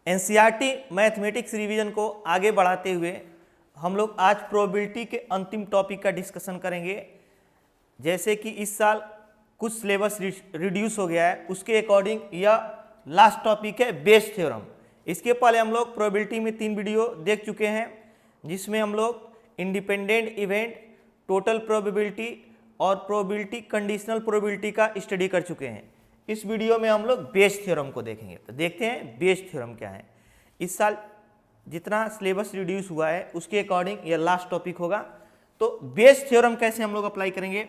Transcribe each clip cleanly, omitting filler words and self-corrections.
NCERT mathematics revision को आगे बढ़ाते हुए हम लोग आज प्रोबेबिलिटी के अंतिम टॉपिक का डिस्कशन करेंगे। जैसे कि इस साल कुछ सिलेबस रिड्यूस हो गया है, उसके अकॉर्डिंग यह लास्ट टॉपिक है बेस थ्योरम। इसके पहले हम लोग प्रोबेबिलिटी में 3 वीडियो देख चुके हैं, जिसमें हम लोग इंडिपेंडेंट इवेंट, टोटल प्रोबेबिलिटी और प्रोबेबिलिटी कंडीशनल प्रोबेबिलिटी का स्टडी कर चुके हैं। इस वीडियो में हम लोग बेस थ्योरम को देखेंगे। तो देखते हैं बेस थ्योरम क्या है। इस साल जितना सिलेबस रिड्यूस हुआ है उसके अकॉर्डिंग यह लास्ट टॉपिक होगा। तो बेस थ्योरम कैसे हम लोग अप्लाई करेंगे?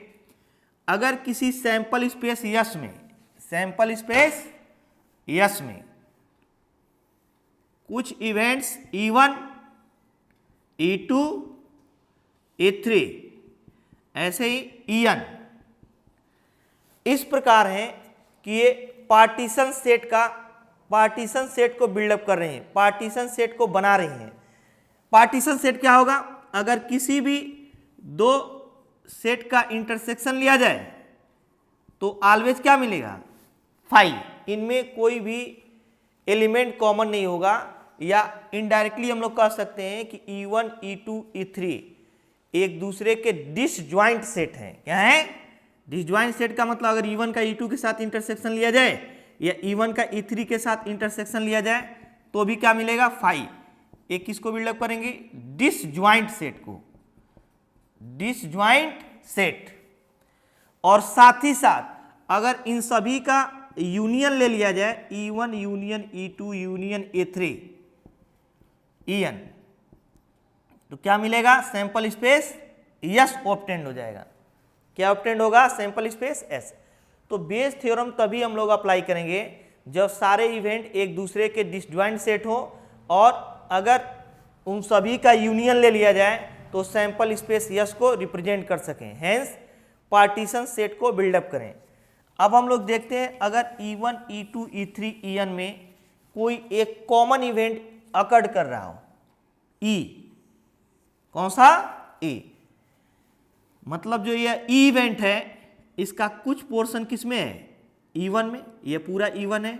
अगर किसी सैंपल स्पेस यस में कुछ इवेंट्स E1, E2, E3 ऐसे ही En इस प्रकार हैं कि ये पार्टीशन सेट को बिल्डअप कर रहे हैं, पार्टीशन सेट को बना रहे हैं। पार्टीशन सेट क्या होगा? अगर किसी भी दो सेट का इंटरसेक्शन लिया जाए तो ऑलवेज क्या मिलेगा? 5। इनमें कोई भी एलिमेंट कॉमन नहीं होगा, या इनडायरेक्टली हम लोग कह सकते हैं कि E1, E2, E3 एक दूसरे के डिसजॉइंट सेट हैं। क्या है? डिसजॉइंट सेट का मतलब अगर E1 का E2 के साथ इंटरसेक्शन लिया जाए या E1 का E3 के साथ इंटरसेक्शन लिया जाए तो भी क्या मिलेगा? 5। एक किसको बिल्डअप करेंगे? डिसजॉइंट सेट को, डिसजॉइंट सेट। और साथ ही साथ अगर इन सभी का यूनियन ले लिया जाए, E1 union E2 union E3 En, तो क्या मिलेगा? सैंपल स्पेस यस ऑब्टेंड हो जाएगा। क्या ऑब्टेंड होगा? Sample space S. तो बेस थ्योरम तभी हम लोग अप्लाई करेंगे जब सारे इवेंट एक दूसरे के डिसजॉइंट सेट हो और अगर उन सभी का यूनियन ले लिया जाए तो सैंपल स्पेस यस को रिप्रेजेंट कर सकें, हेंस पार्टीशन सेट को बिल्डअप करें। अब हम लोग देखते हैं अगर E1, E2, E3, En में कोई एक कॉमन इवेंट अकर्ड कर रहा हो, E, कौन सा? E। मतलब जो ये E इवेंट है इसका कुछ पोर्शन किस में है? E1 में। ये पूरा E1 है,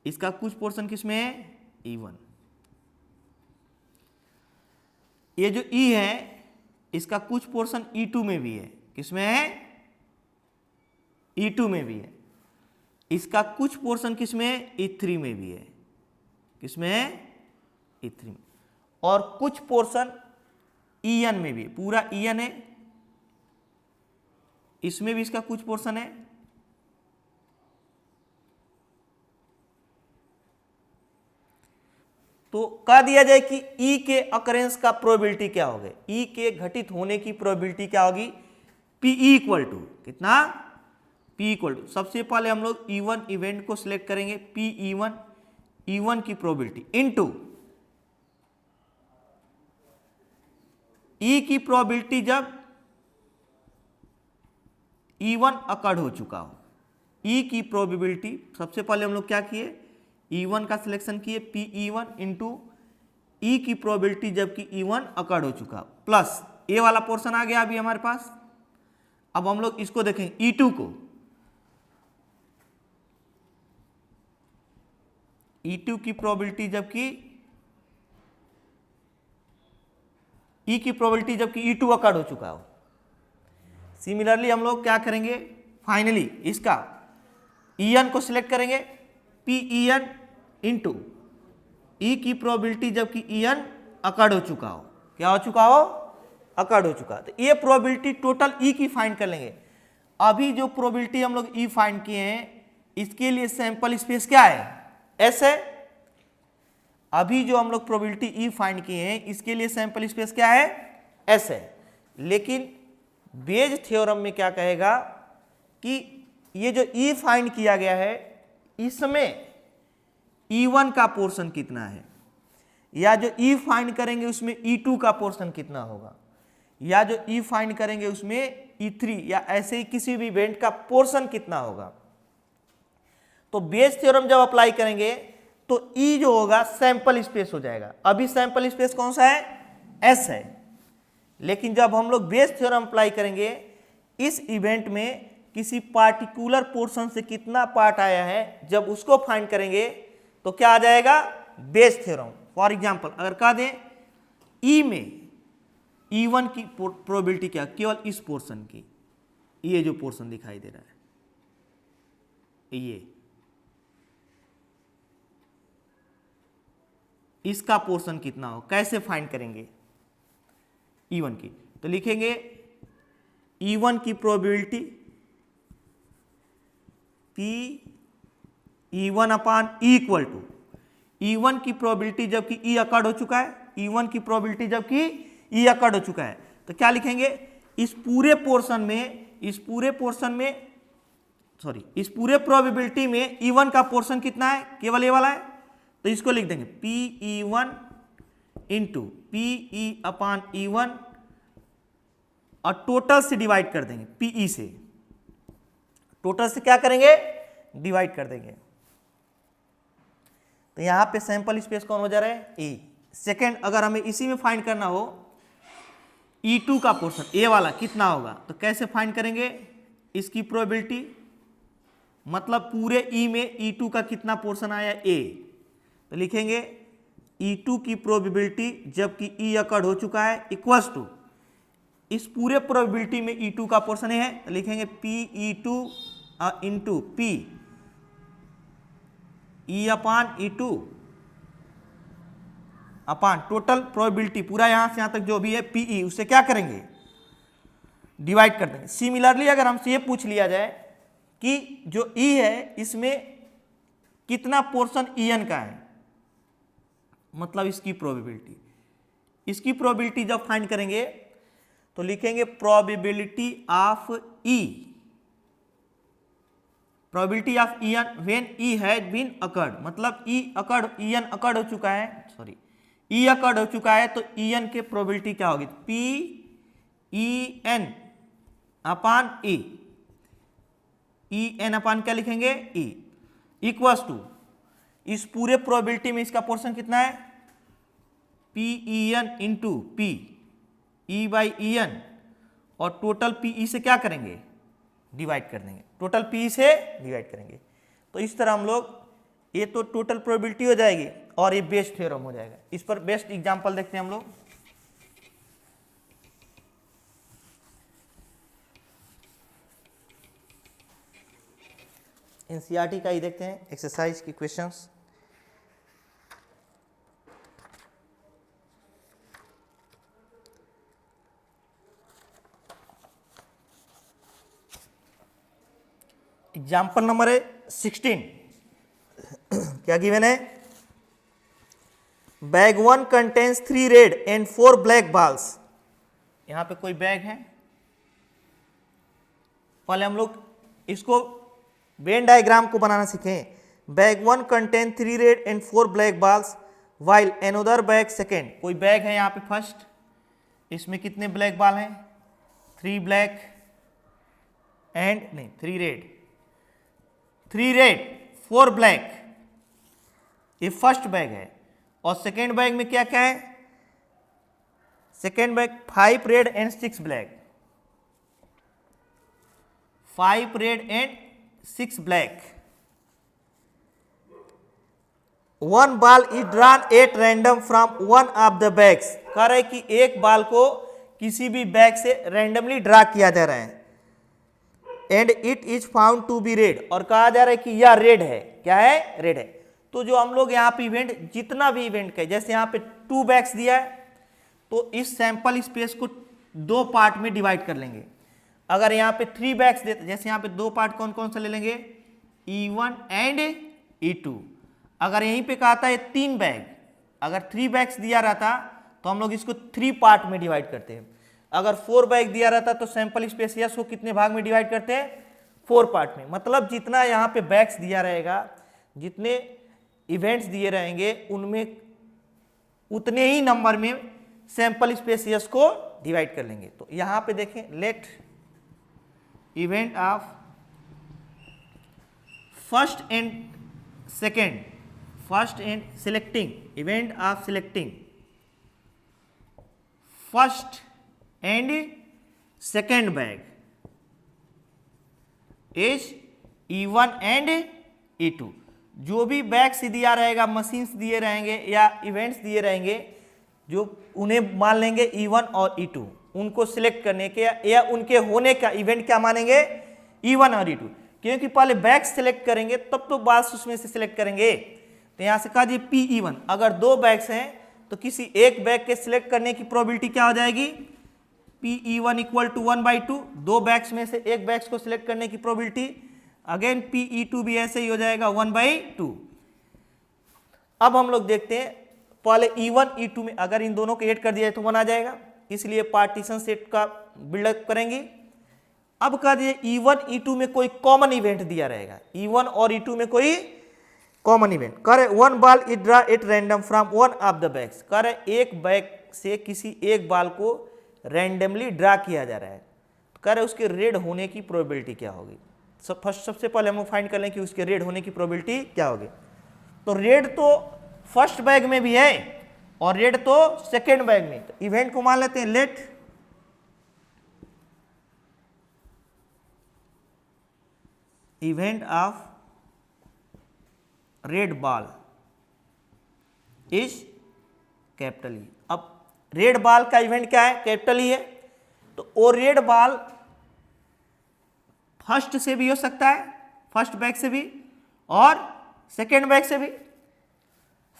इसका कुछ पोर्शन किस में है? E1। ये जो E है इसका कुछ पोर्शन E2 में भी है। किसमें है? E2 में भी है। इसका कुछ पोर्शन किसमें है? E3 में भी है। किसमें है? E3 में। और कुछ पोर्शन En में भी, पूरा En है, इसमें भी इसका कुछ पोर्शन है। तो कह दिया जाए कि E के अकरेंस का प्रोबेबिलिटी क्या होगी? E के घटित होने की प्रोबेबिलिटी क्या होगी? Pe इक्वल टू कितना? P इक्वल टू, सबसे पहले हम लोग E1 इवेंट को सिलेक्ट करेंगे, Pe1 E1 की प्रोबेबिलिटी इनटू E की प्रोबेबिलिटी जब E1 अकर्ड हो चुका हो। E की प्रोबेबिलिटी सबसे पहले हम लोग क्या किए? E1 का सिलेक्शन किए, Pe1 इंटू E की प्रोबेबिलिटी जबकि E1 अकर्ड हो चुका, प्लस ए वाला पोर्शन आ गया अभी हमारे पास। अब हम लोग इसको देखेंगे E2 को, E2 की प्रोबेबिलिटी जबकि E की प्रोबेबिलिटी जबकि E2 अकर्ड हो चुका हो। सिमिलरली हम लोग क्या करेंगे? फाइनली इसका En को सिलेक्ट करेंगे, Pe इंटू E की प्रोबेबिलिटी जबकि En अकर्ड हो चुका हो। क्या हो चुका हो? अकर्ड हो चुका। तो ये प्रोबेबिलिटी टोटल E की फाइंड कर लेंगे। अभी जो प्रोबेबिलिटी हम लोग E फाइंड किए हैं इसके लिए सैंपल स्पेस क्या है? S है। अभी जो हम लोग प्रोबेबिलिटी E फाइंड किए हैं इसके लिए सैंपल स्पेस क्या है? S है। लेकिन बेज थ्योरम में क्या कहेगा कि ये जो E फाइंड किया गया है इसमें E1 का पोर्शन कितना है, या जो E फाइंड करेंगे उसमें E2 का पोर्शन कितना होगा, या जो E फाइंड करेंगे उसमें E3 या ऐसे ही किसी भी इवेंट का पोर्शन कितना होगा। तो बेस थ्योरम जब अप्लाई करेंगे तो E जो होगा सैंपल स्पेस हो जाएगा। अभी सैंपल स्पेस कौन सा है? S है। लेकिन जब हम लोग बेस थ्योरम अप्लाई करेंगे इस इवेंट में किसी पार्टिकुलर पोर्शन से कितना पार्ट आया है, जब उसको फाइंड करेंगे तो क्या आ जाएगा, बेस थ्योरम। फॉर एग्जाम्पल अगर कह दें ई में E1 की प्रोबेबिलिटी क्या, केवल इस पोर्शन की, ये जो पोर्शन दिखाई दे रहा है ये, इसका पोर्शन कितना हो, कैसे फाइंड करेंगे E1 की, तो लिखेंगे E1 की probability P E1 upon E equal to E1 की प्रोबेबिलिटी जबकि E अकर्ड हो चुका है, E1 की प्रोबेबिलिटी जबकि E अकर्ड हो चुका है, तो क्या लिखेंगे, इस पूरे पोर्शन में E1 का पोर्शन कितना है, केवल ये वाला है, तो इसको लिख देंगे PE1 इंटू PE अपान E1 और टोटल से डिवाइड कर देंगे, PE से टोटल से क्या करेंगे, डिवाइड कर देंगे। तो यहां पे सैंपल स्पेस कौन हो जा रहा है, E। सेकेंड, अगर हमें इसी में फाइंड करना हो E2 का पोर्शन, ए वाला कितना होगा, तो कैसे फाइंड करेंगे, इसकी प्रोबेबिलिटी मतलब पूरे E में E2 का कितना पोर्शन आया, A, तो लिखेंगे E2 की प्रोबेबिलिटी जबकि E अकर्ड हो चुका है इक्वल्स टू इस पूरे प्रोबेबिलिटी में E2 का पोर्शन है, तो लिखेंगे PE2 इंटू P E अपान E2 अपान टोटल प्रोबेबिलिटी पूरा यहां से यहां तक जो भी है PE, उससे क्या करेंगे, डिवाइड कर देंगे। सिमिलरली अगर हमसे ये पूछ लिया जाए कि जो E है इसमें कितना पोर्शन En का है, मतलब इसकी प्रोबेबिलिटी जब फाइंड करेंगे तो लिखेंगे probability of E when E had been occurred, मतलब En अकर्ड हो चुका है, E अकर्ड हो चुका है, तो En के प्रोबेबिलिटी क्या होगी, PEN अपान E, EN अपान क्या लिखेंगे, E इक्वल्स टू इस पूरे प्रोबेबिलिटी में इसका पोर्शन कितना है, PEN into P E by EN और टोटल PE से क्या करेंगे, डिवाइड कर देंगे, टोटल PE से डिवाइड करेंगे। तो इस तरह हम लोग, ये तो टोटल प्रोबेबिलिटी हो जाएगी और ये बेस थ्योरम हो जाएगा। इस पर बेस्ट एग्जांपल देखते हैं हम लोग। एनसीईआरटी का ही देखते हैं, एक्सरसाइज की क्वेश्चंस। एग्जाम्पल नंबर है 16, क्या गिवन है, bag 1 contains 3 red and 4 black balls. यहां पे कोई बैग है, पहले हम लोग इसको वेन डायग्राम को बनाना सीखें। Bag 1 contain 3 red and 4 black balls while another bag second, कोई बैग है यहाँ पे फर्स्ट, इसमें कितने ब्लैक बॉल हैं, 3 ब्लैक एंड नहीं 3 रेड 4 ब्लैक, ये फर्स्ट बैग है। और सेकेंड बैग में क्या क्या है, second bag 5 red and 6 black, 5 red and 6 black. 1 ball is drawn at random from one of the bags, कह रहे कि एक बॉल को किसी भी बैग से रैंडमली ड्रा किया जा रहा है, and it is found to be red, और कहा जा रहा है कि यह रेड है, क्या है, रेड है। तो जो हम लोग यहाँ पे इवेंट, जितना भी इवेंट का, जैसे यहाँ पे 2 बैग्स दिया है, तो इस सैंपल स्पेस को 2 पार्ट में डिवाइड कर लेंगे। अगर यहाँ पे 3 बैग्स देते, जैसे यहाँ पे 2 पार्ट कौन कौन सा ले लेंगे, E1 एंड E2। अगर यहीं पे कहा था ये 3 बैग, अगर 3 बैग्स दिया रहता तो हम लोग इसको 3 पार्ट में डिवाइड करते हैं। अगर 4 बैग दिया रहता तो सैंपल स्पेस यस को कितने भाग में डिवाइड करते हैं, 4 पार्ट में। मतलब जितना यहाँ पे बैग्स दिया रहेगा, जितने इवेंट्स दिए रहेंगे, उनमें उतने ही नंबर में सैंपल स्पेस यस को डिवाइड कर लेंगे। तो यहाँ पे देखें, let event of first and second, first and selecting, event of selecting first and second bag is E1 and E2। जो भी बैग्स दिया रहेगा, मशीन्स दिए रहेंगे या इवेंट्स दिए रहेंगे, जो उन्हें मान लेंगे E1 और E2, उनको सिलेक्ट करने के या उनके होने का इवेंट क्या मानेंगे, E1 और E2, क्योंकि पहले बैग्स सिलेक्ट करेंगे तब तो बाद उसमें से सिलेक्ट करेंगे। तो यहां से कहा जी PE1, अगर दो बैग्स हैं तो किसी एक बैग के सिलेक्ट करने की प्रोबेबिलिटी क्या हो जाएगी, PE1 इक्वल टू 1/2, दो बैग्स में से एक बैग्स को सिलेक्ट करने की प्रोबेबिलिटी, अगेन PE2 भी ऐसे ही हो जाएगा 1/2। अब हम लोग देखते हैं, पहले E1 E2 में अगर इन दोनों को ऐड कर दिया तो 1 आ जाएगा, इसलिए पार्टीशन सेट का बिल्डअप करेंगे। अब कह दिए E1 E2 में कोई कॉमन इवेंट दिया रहेगा, E1 और E2 में कोई कॉमन इवेंट, करे 1 ball it draw it random from one of the bags, करे एक बैग से किसी एक बॉल को रैंडमली ड्रा किया जा रहा है, करे उसके रेड होने की प्रोबेबिलिटी क्या होगी। सबसे पहले हम फाइंड कर लें कि उसके रेड होने की प्रोबेबिलिटी क्या होगी। तो रेड तो फर्स्ट बैग में भी है और रेड तो सेकेंड बैग में, तो इवेंट को मान लेते हैं let event of red ball is capital E. अब रेड बॉल का इवेंट क्या है, कैपिटल ई है, तो वो रेड बॉल फर्स्ट से भी हो सकता है, फर्स्ट बैग से भी और सेकेंड बैग से भी।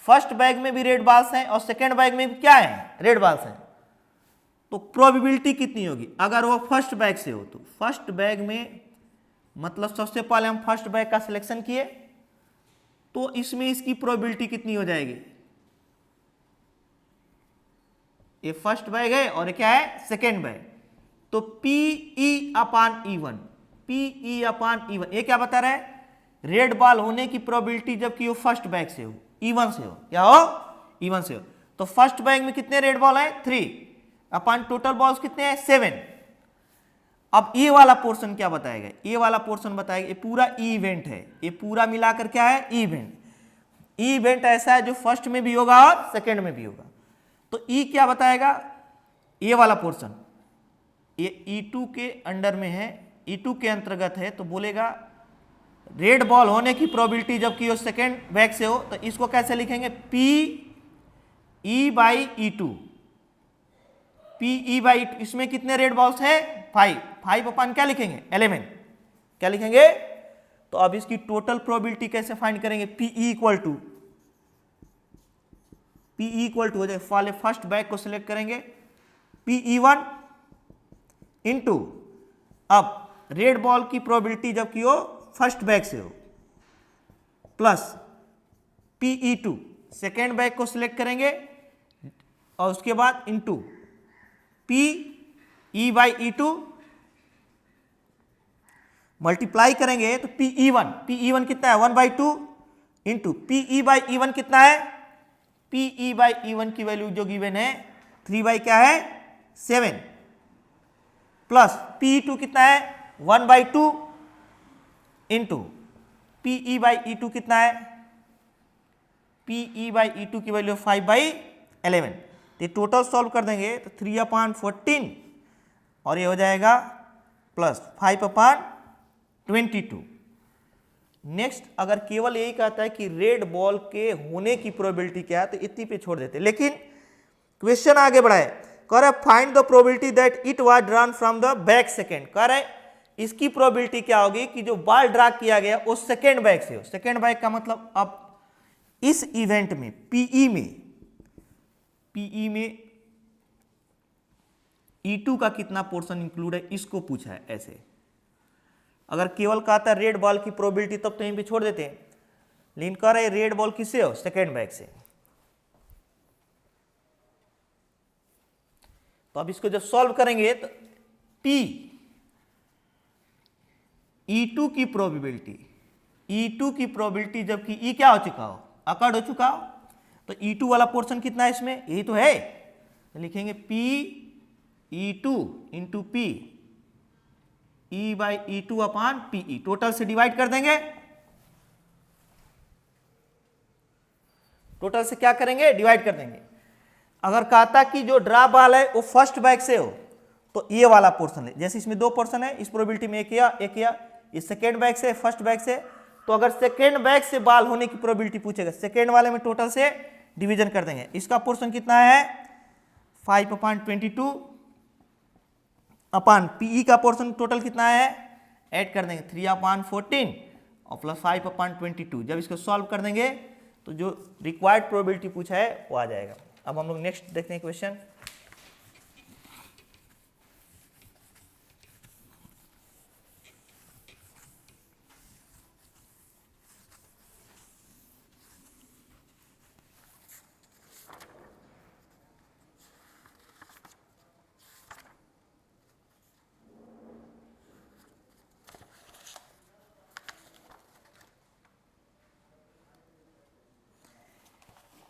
फर्स्ट बैग में भी रेड बॉल्स हैं और सेकेंड बैग में भी क्या है, रेड बॉल्स हैं। तो प्रोबेबिलिटी कितनी होगी, अगर वो फर्स्ट बैग से हो तो फर्स्ट बैग में, मतलब सबसे पहले हम फर्स्ट बैग का सिलेक्शन किए तो इसमें इसकी प्रोबेबिलिटी कितनी हो जाएगी, ये फर्स्ट बैग है और क्या है, सेकेंड बैग, तो PE/E1, PE/E1 ये क्या बता रहा है, रेड बॉल होने की प्रोबेबिलिटी जबकि वो फर्स्ट बैग से हो, E1 से हो, क्या हो, E1 से हो। तो फर्स्ट बैग में कितने रेड बॉल है, 3 अपन टोटल बॉल्स कितने हैं, 7। अब ये वाला पोर्शन क्या बताएगा, ये वाला पोर्शन बताएगा, ये पूरा इवेंट है, ये पूरा मिलाकर क्या है, इवेंट। इवेंट ऐसा है जो फर्स्ट में भी होगा और सेकेंड में भी होगा। तो ई क्या बताएगा, ये वाला पोर्शन ये E2 के अंडर में है, E2 के अंतर्गत है, तो बोलेगा रेड बॉल होने की प्रोबेबिलिटी जबकि वो सेकेंड बैग से हो, तो इसको कैसे लिखेंगे, PE/E2, PE/E2, इसमें कितने रेड बॉल्स हैं, 5 अपन क्या लिखेंगे, 11, क्या लिखेंगे। तो अब इसकी टोटल प्रोबेबिलिटी कैसे फाइंड करेंगे, PE इक्वल टू हो जाए, पहले फर्स्ट बैग को सिलेक्ट करेंगे, PE1 इंटू, अब रेड बॉल की प्रोबेबिलिटी जबकि वो फर्स्ट बैग से हो, प्लस PE2, सेकेंड बैग को सिलेक्ट करेंगे और उसके बाद इंटू PE/E2 मल्टीप्लाई करेंगे तो PE1 कितना है, 1/2 इंटू PE/E1 कितना है, PE/E1 की वैल्यू जो गिवन है 3 क्या है, 7, प्लस PE2 कितना है, 1/2 इंटू PE/E2 कितना है, PE/E2 की वैल्यू 5/11। तो टोटल सॉल्व कर देंगे तो 3/14 और ये हो जाएगा प्लस 5/22। नेक्स्ट, अगर केवल यही कहता है कि रेड बॉल के होने की प्रोबेबिलिटी क्या है तो इतनी पे छोड़ देते, लेकिन क्वेश्चन आगे बढ़ाए, कह रहा है find the probability that it was drawn from the bag second. कह रहा है इसकी प्रोबेबिलिटी क्या होगी कि जो बॉल ड्रा किया गया वो सेकेंड बैग से हो। सेकेंड बैग का मतलब अब इस इवेंट में PE में E2 का कितना पोर्शन इंक्लूड है, इसको पूछा है। ऐसे अगर केवल कहता है रेड बॉल की प्रोबेबिलिटी तब तो यहीं पे छोड़ देते हैं, लेकिन कह रहे रेड बॉल किससे हो, सेकेंड बैग से। तो अब इसको जब सॉल्व करेंगे तो E2 की प्रोबेबिलिटी जबकि E क्या हो चुका हो, अकर्ड हो चुका हो, तो E2 वाला पोर्शन कितना है इसमें, यही तो है, तो लिखेंगे PE2 इंटू PE/E2/PE, टोटल से डिवाइड कर देंगे। टोटल से क्या करेंगे, डिवाइड कर देंगे। अगर कहता कि जो ड्रा बॉल है वो फर्स्ट बैग से हो तो ये वाला पोर्शन है, जैसे इसमें 2 पोर्शन है, इस प्रोबेबिलिटी में एक या इस सेकेंड बैग से, फर्स्ट बैग से, तो अगर सेकेंड बैग से बाल होने की प्रोबेबिलिटी पूछेगा, सेकेंड वाले में टोटल से डिवीजन कर देंगे। इसका पोर्शन कितना है 5/22 अपन पीई का पोर्शन टोटल कितना है ऐड कर देंगे 3/14 और प्लस 5/22। जब इसको सॉल्व कर देंगे तो जो रिक्वायर्ड प्रोबेबिलिटी पूछा है वो आ जाएगा। अब हम लोग नेक्स्ट देखते हैं क्वेश्चन।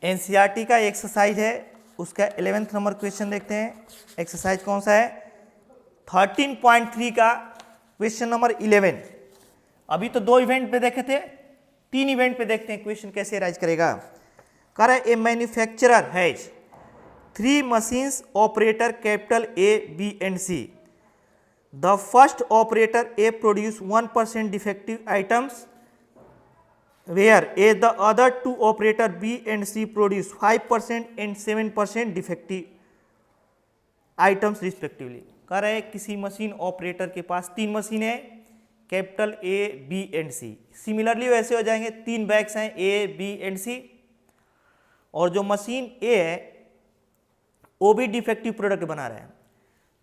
एनसीईआरटी का एक्सरसाइज है, उसका 11th नंबर क्वेश्चन देखते हैं। एक्सरसाइज कौन सा है 13.3 का क्वेश्चन नंबर 11। अभी तो 2 इवेंट पे देखे थे, 3 इवेंट पे देखते हैं क्वेश्चन कैसे राइज करेगा। कह रहा है a manufacturer has 3 machines operator capital A, B and C. The first operator A produce 1% defective items where A the other 2 operator B and C produce 5% and 7% defective items respectively. कह रहे हैं किसी machine operator के पास 3 machine है capital A, B and C। Similarly वैसे हो जाएंगे 3 bags हैं A, B and C और जो मशीन A है वो भी डिफेक्टिव प्रोडक्ट बना रहा है,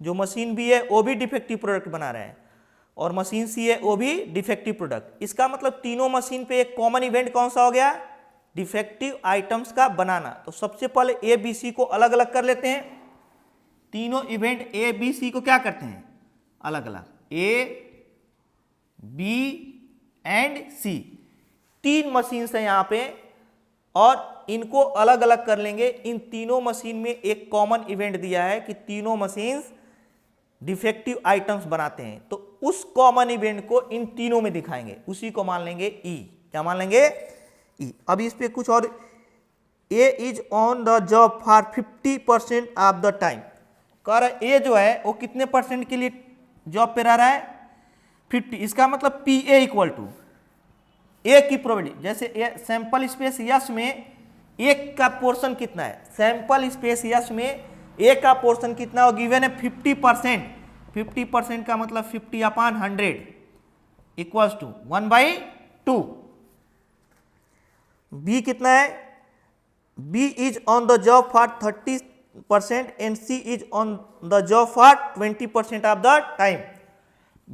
जो मशीन B है वो भी डिफेक्टिव प्रोडक्ट बना रहा है और मशीन सी है वो भी डिफेक्टिव प्रोडक्ट। इसका मतलब तीनों मशीन पे एक कॉमन इवेंट कौन सा हो गया डिफेक्टिव आइटम्स का बनाना। तो सबसे पहले ए बी सी को अलग अलग कर लेते हैं। तीनों इवेंट ए बी सी को क्या करते हैं अलग अलग, A B and C 3 machine है यहाँ पे और इनको अलग अलग कर लेंगे। इन तीनों मशीन में एक कॉमन इवेंट दिया है कि तीनों मशीन्स डिफेक्टिव आइटम्स बनाते हैं, तो उस कॉमन इवेंट को इन तीनों में दिखाएंगे, उसी को मान लेंगे ई। क्या मान लेंगे ई। अब इस पे कुछ और, A is on the job for 50% of the time. कह रहा है ए जो है वो कितने परसेंट के लिए जॉब पे रह रहा है 50। इसका मतलब पी ए इक्वल टू ए की प्रोबेबिलिटी, जैसे सैंपल स्पेस यस में एक का पोर्शन कितना है, सैंपल स्पेस यस में ए का पोर्शन कितना हो गिवन है 50%। 50% का मतलब 50/100 इक्वल्स टू 1/2। बी कितना है, B is on the job for 30% and C is on the job for 20% of the time.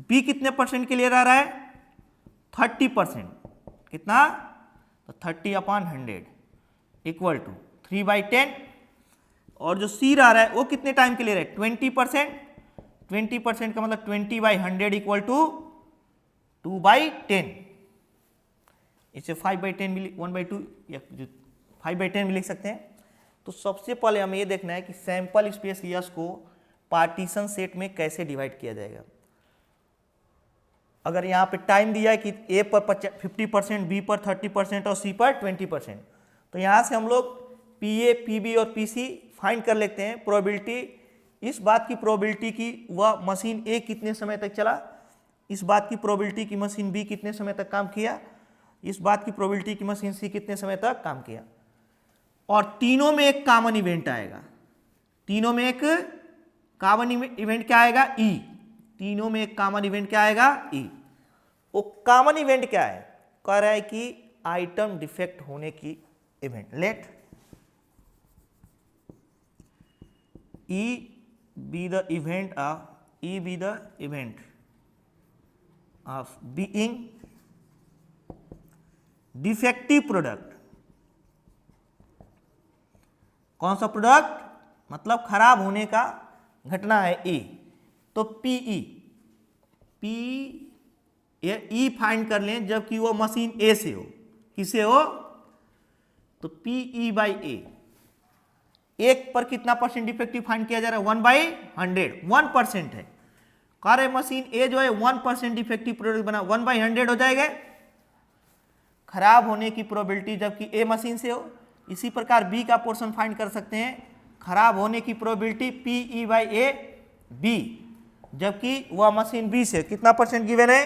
B कितने परसेंट के लिए रह रहा है 30%, कितना तो 30/100 इक्वल टू 3/10। और जो सी रह रहा है वो कितने टाइम के लिए रहा है 20%। 20% का मतलब 20/100 इक्वल टू 2/10। इसे 5/10 भी 1/2 या 5/10 भी लिख सकते हैं। तो सबसे पहले हमें ये देखना है कि सैंपल स्पेस यस को पार्टीशन सेट में कैसे डिवाइड किया जाएगा। अगर यहाँ पे टाइम दिया है कि ए पर 50%, बी पर 30% और सी पर 20%, तो यहाँ से हम लोग पी ए, पी बी और पी सी फाइंड कर लेते हैं प्रोबेबिलिटी। इस बात की प्रोबेबिलिटी की वह मशीन ए कितने समय तक चला, इस बात की प्रोबेबिलिटी की मशीन बी कितने समय तक काम किया, इस बात की प्रोबेबिलिटी की मशीन सी कितने समय तक काम किया। और तीनों में एक कॉमन इवेंट आएगा, तीनों में एक कॉमन इवेंट क्या आएगा ई। तीनों में एक कॉमन इवेंट क्या आएगा ई। वो कॉमन इवेंट क्या है, कह रहा है कि आइटम डिफेक्ट होने की event. Let E be the event of being defective product। कौन सा प्रोडक्ट मतलब खराब होने का घटना है ए। तो पीई ई फाइंड कर लें जबकि वो मशीन ए से हो, किसे हो तो पीई बाई ए। एक पर कितना परसेंट डिफेक्टिव फाइंड किया जा रहा है 1/100, 1% है। कह रहे मशीन ए जो है 1% डिफेक्टिव प्रोडक्ट बना 1/100 हो जाएगा खराब होने की प्रोबेबिलिटी जबकि ए मशीन से हो। इसी प्रकार बी का पोर्शन फाइंड कर सकते हैं, खराब होने की probability P E by A B, जबकि वह मशीन बी से कितना परसेंट गिवन है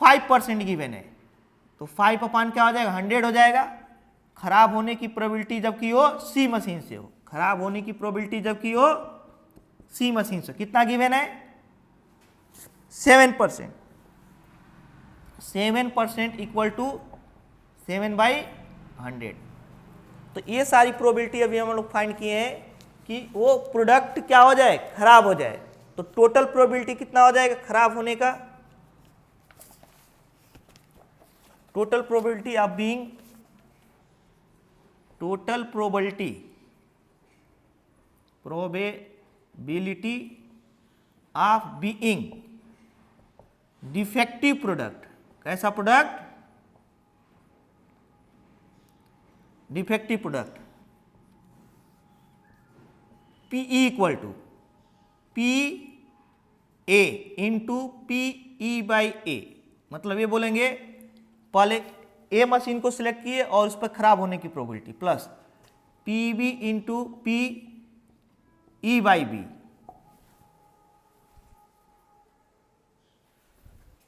5% गिवन है, तो 5 अपान क्या हो जाएगा 100 हो जाएगा। खराब होने की प्रोबेबिलिटी जबकि हो सी मशीन से हो, खराब होने की प्रोबेबिलिटी जबकि हो सी मशीन से, कितना गिवन है 7%। 7% इक्वल टू 7/100। तो ये सारी प्रोबेबिलिटी अभी हम लोग फाइंड किए हैं कि वो प्रोडक्ट क्या हो जाए, खराब हो जाए। तो टोटल प्रोबेबिलिटी कितना हो जाएगा खराब होने का, total probability of being, total probability of being defective product, कैसा product, defective product, PE equal to P A into PE/A। मतलब ये बोलेंगे पहले ए मशीन को सिलेक्ट किए और उस पर खराब होने की probability plus PB into PE/B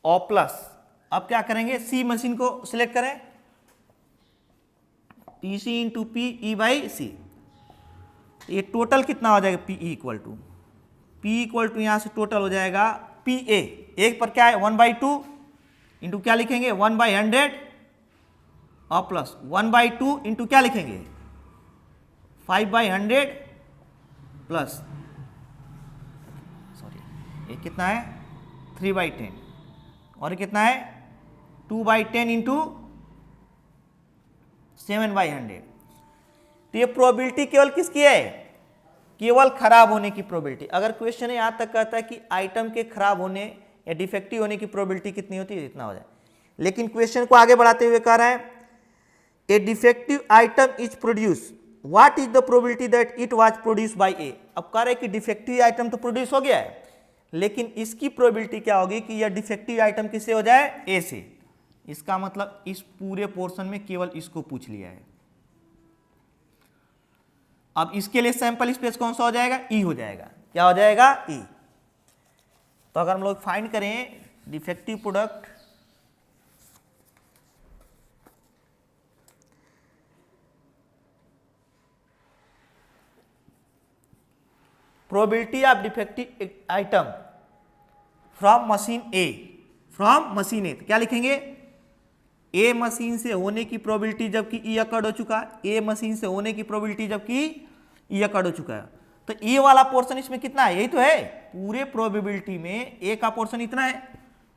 और प्लस अब क्या करेंगे सी मशीन को सिलेक्ट करें PC इंटू PE/C। ये टोटल कितना हो जाएगा PE इक्वल टू यहां से टोटल हो जाएगा PA, एक पर क्या है 1/2 इंटू क्या लिखेंगे 1/100 और प्लस 1/2 इंटू क्या लिखेंगे 5/100 प्लस ये कितना है 3/10 और ये कितना है 2/10 इंटू 7/100। तो ये प्रोबेबिलिटी केवल किसकी है, केवल खराब होने की प्रोबेबिलिटी। अगर क्वेश्चन यहां तक कहता है कि आइटम के खराब होने या डिफेक्टिव होने की प्रोबेबिलिटी कितनी होती है, इतना हो जाए। लेकिन क्वेश्चन को आगे बढ़ाते हुए कह रहा है a defective item is produce, what is the probability that it was produce by A. अब कह रहे हैं कि डिफेक्टिव आइटम तो प्रोड्यूस हो गया है, लेकिन इसकी प्रोबेबिलिटी क्या होगी कि यह डिफेक्टिव आइटम किससे हो जाए, ए से। इसका मतलब इस पूरे पोर्शन में केवल इसको पूछ लिया है। अब इसके लिए सैंपल स्पेस कौन सा हो जाएगा, ई हो जाएगा। क्या हो जाएगा, ई। तो अगर हम लोग फाइंड करें defective product, probability of defective item from machine A, तो क्या लिखेंगे ए मशीन से होने की प्रोबेबिलिटी जबकि ई अकर्ड हो चुका है, ए मशीन से होने की प्रोबेबिलिटी जबकि ई अकर्ड हो चुका है। तो ए वाला पोर्शन इसमें कितना है, यही तो है, पूरे प्रोबेबिलिटी में ए का पोर्शन इतना है,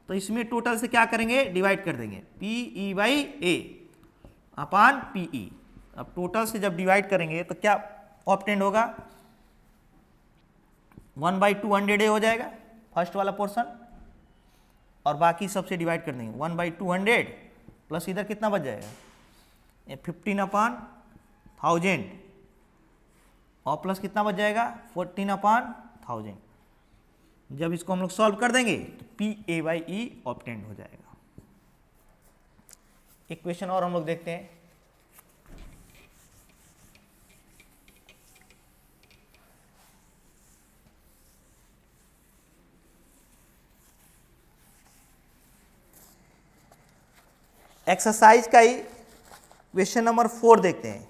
तो इसमें टोटल से क्या करेंगे डिवाइड कर देंगे PE/A अपान PE। अब टोटल से जब डिवाइड करेंगे तो क्या ऑब्टेंड होगा 1/200 हो जाएगा फर्स्ट वाला पोर्शन, और बाकी सबसे डिवाइड कर देंगे 1/200 प्लस इधर कितना बच जाएगा 15/1000 और प्लस कितना बच जाएगा 14/1000। जब इसको हम लोग सॉल्व कर देंगे तो PA/E ऑब्टेंड हो जाएगा। एक क्वेश्चन और हम लोग देखते हैं। एक्सरसाइज का ही क्वेश्चन नंबर 4 देखते हैं।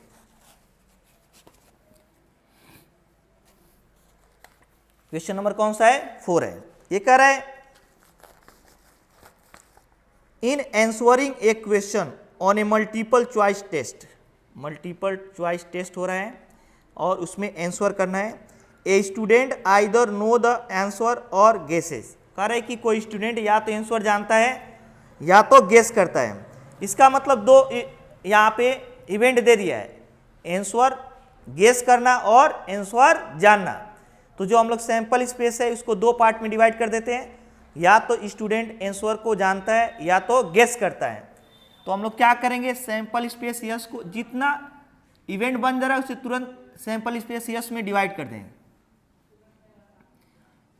क्वेश्चन नंबर कौन सा है, 4 है। ये कह रहा है in answering a question on a multiple choice test, multiple choice test हो रहा है और उसमें आंसर करना है। A student either know the answer और गेसेस, कह रहा है कि कोई स्टूडेंट या तो आंसर जानता है या तो गेस करता है। इसका मतलब दो यहाँ पे इवेंट दे दिया है, आंसर गेस करना और आंसर जानना। तो जो हम लोग सैंपल स्पेस है उसको दो पार्ट में डिवाइड कर देते हैं, या तो स्टूडेंट आंसर को जानता है या तो गेस करता है। तो हम लोग क्या करेंगे, सैंपल स्पेस यस को जितना इवेंट बन जा रहा है उसे तुरंत सैंपल स्पेस यस में डिवाइड कर देंगे।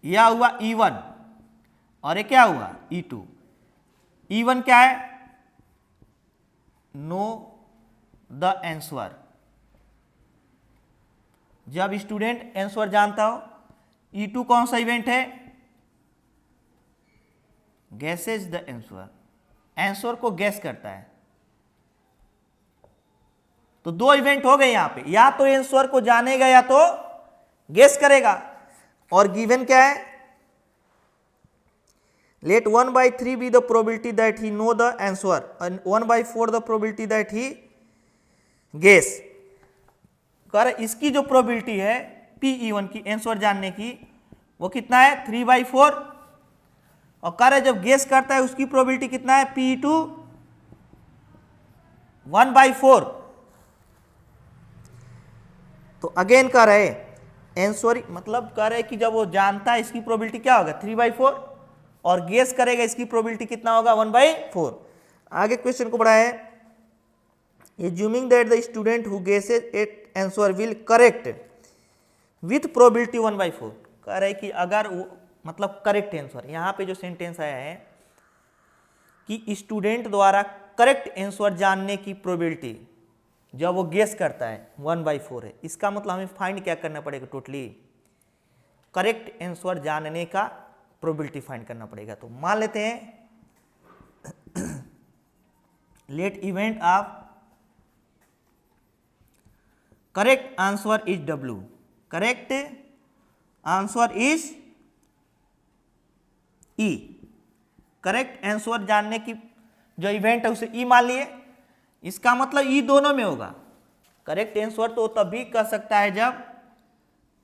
यह हुआ E1 और ये क्या हुआ E2। E1 क्या है, नो द आंसर, जब स्टूडेंट आंसर जानता हो। E2 कौन सा इवेंट है, गेसेज द आंसर, आंसर को गेस करता है। तो दो इवेंट हो गए यहां पे, या तो आंसर को जानेगा या तो गेस करेगा। और गिवन क्या है, let 1/3 be the probability that he know the answer and 1/4 the probability that he guess। कर इसकी जो प्रोबेबिलिटी है Pe1 की आंसर जानने की वो कितना है 3/4, और कर जब गेस करता है उसकी प्रोबेबिलिटी कितना है Pe2 1/4। तो अगेन कर रहे आंसर मतलब कर रहे कि जब वो जानता है इसकी प्रोबेबिलिटी क्या होगा 3/4 और गेस करेगा इसकी प्रोबेबिलिटी कितना होगा 1/4। आगे क्वेश्चन को बढ़ाए, assuming that the student who guesses at answer will correct with probability 1/4। कह रहे कि अगर वो मतलब करेक्ट आंसर, यहाँ पे जो सेंटेंस आया है कि स्टूडेंट द्वारा करेक्ट आंसर जानने की प्रोबेबिलिटी जब वो गेस करता है 1/4 है, इसका मतलब हमें फाइंड क्या करना पड़ेगा, टोटली करेक्ट आंसर जानने का प्रोबेबिलिटी फाइंड करना पड़ेगा। तो मान लेते हैं let event of correct answer is W, correct answer is E। Correct answer जानने की जो इवेंट है उसे E मान लिए, इसका मतलब E दोनों में होगा। करेक्ट आंसर तो तब भी कर सकता है जब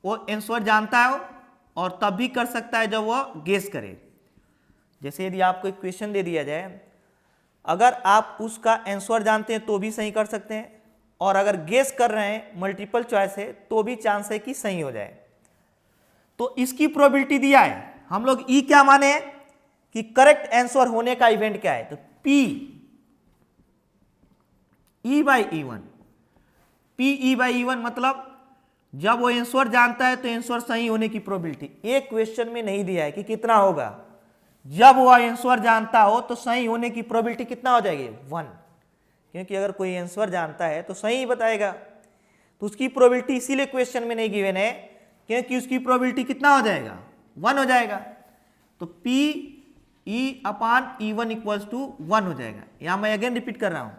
वो आंसर जानता हो, और तब भी कर सकता है जब वो गेस करे। जैसे यदि आपको एक क्वेश्चन दे दिया जाए, अगर आप उसका आंसर जानते हैं तो भी सही कर सकते हैं, और अगर गेस कर रहे हैं मल्टीपल चॉइस है तो भी चांस है कि सही हो जाए। तो इसकी प्रोबेबिलिटी दिया है, हम लोग ई क्या माने कि करेक्ट आंसर होने का इवेंट क्या है, तो P E/E1। P E/E1 मतलब जब वो आंसर जानता है तो आंसर सही होने की प्रोबेबिलिटी एक क्वेश्चन में नहीं दिया है कि कितना होगा, जब वो आंसर जानता हो तो सही होने की प्रोबेबिलिटी कितना हो जाएगी 1, क्योंकि अगर कोई आंसर जानता है तो सही बताएगा। तो उसकी प्रोबेबिलिटी इसीलिए क्वेश्चन में नहीं गिवन है क्योंकि उसकी प्रोबेबिलिटी कितना हो जाएगा 1 हो जाएगा। तो Pe/E1 इक्वल्स टू 1 हो जाएगा। यहां मैं अगेन रिपीट कर रहा हूं,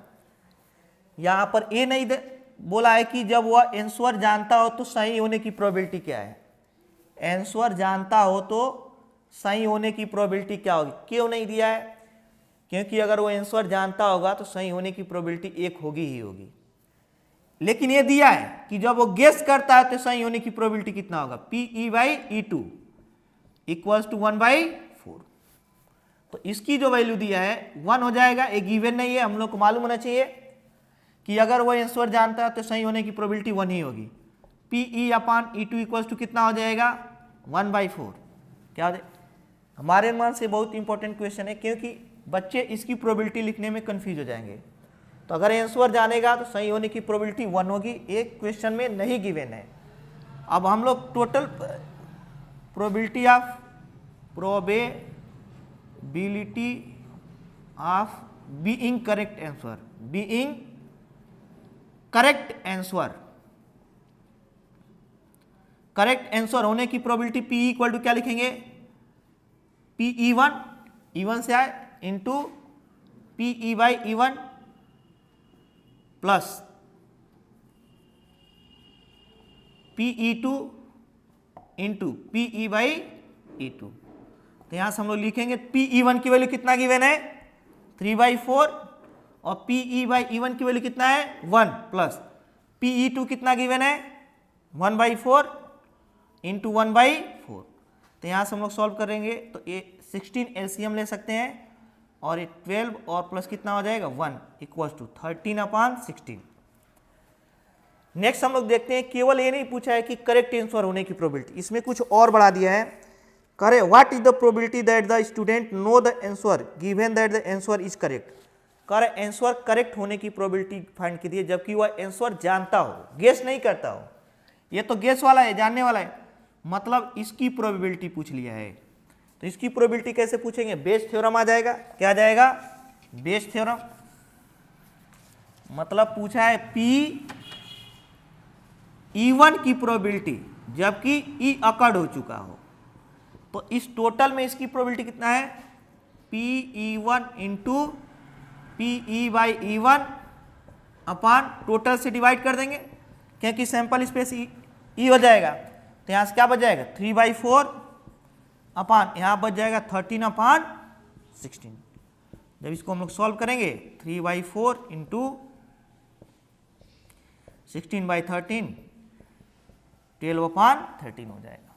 यहां पर ए नहीं बोला है कि जब वह आंसर जानता हो तो सही होने की प्रोबेबिलिटी क्या है, आंसर जानता हो तो सही होने की प्रोबेबिलिटी क्या होगी। क्यों नहीं दिया है, क्योंकि अगर वो आंसर जानता होगा तो सही होने की प्रोबेबिलिटी 1 होगी ही होगी। लेकिन ये दिया है कि जब वो गेस करता है तो सही होने की प्रोबेबिलिटी कितना होगा Pe/E2 इक्वल्स टू 1/4। तो इसकी जो वैल्यू दिया है 1 हो जाएगा। एक गिवन नहीं है, हम लोग को मालूम होना चाहिए कि अगर वो आंसर जानता है तो सही होने की प्रोबेबिलिटी 1 ही होगी। Pe/E2 इक्वल्स टू कितना हो जाएगा 1/4। क्या हो जाएगा, हमारे मान से बहुत इंपॉर्टेंट क्वेश्चन है क्योंकि बच्चे इसकी प्रोबेबिलिटी लिखने में कंफ्यूज हो जाएंगे। तो अगर आंसर जानेगा तो सही होने की प्रोबेबिलिटी 1 होगी, एक क्वेश्चन में नहीं गिवन है। अब हम लोग total probability of being correct answer, being correct answer होने की प्रोबेबिलिटी P इक्वल टू क्या लिखेंगे E1 से आए into Pe/E1 plus Pe2 into Pe/E2। तो यहां से हम लोग लिखेंगे Pe1 की वैल्यू कितना गिवन है 3/4 और Pe/E1 की वैल्यू कितना है 1 प्लस Pe2 कितना गिवन है 1/4 इंटू 1/4। तो यहाँ से हम लोग सॉल्व करेंगे तो ये 16 एलसीएम ले सकते हैं और ये 12 और प्लस कितना हो जाएगा 1 इक्वल्स टू 13/16। नेक्स्ट हम लोग देखते हैं, केवल ये नहीं पूछा है कि करेक्ट आंसर होने की प्रोबेबिलिटी, इसमें कुछ और बढ़ा दिया है। करे what is the probability that the student no the answer given that the answer is correct. करे आंसर करेक्ट होने की प्रोबेबिलिटी फाइंड की है जबकि वह आंसर जानता हो, गेस नहीं करता हो। ये तो गेस वाला है, जानने वाला है, मतलब इसकी प्रोबेबिलिटी पूछ लिया है। तो इसकी प्रोबेबिलिटी कैसे पूछेंगे, बेस थ्योरम आ जाएगा। क्या आ जाएगा बेस थ्योरम, मतलब पूछा है Pe1 की प्रोबेबिलिटी जबकि E अकर्ड हो चुका हो। तो इस टोटल में इसकी प्रोबेबिलिटी कितना है Pe1 into P E by E one upon total से डिवाइड कर देंगे क्योंकि सैंपल स्पेस ई हो जाएगा, तो यहाँ से क्या बच जाएगा 3/4 अपान यहाँ बच जाएगा 13 अपान 16। जब इसको हम लोग सॉल्व करेंगे 3/4 इंटू 16/13 12 अपान 13 हो जाएगा।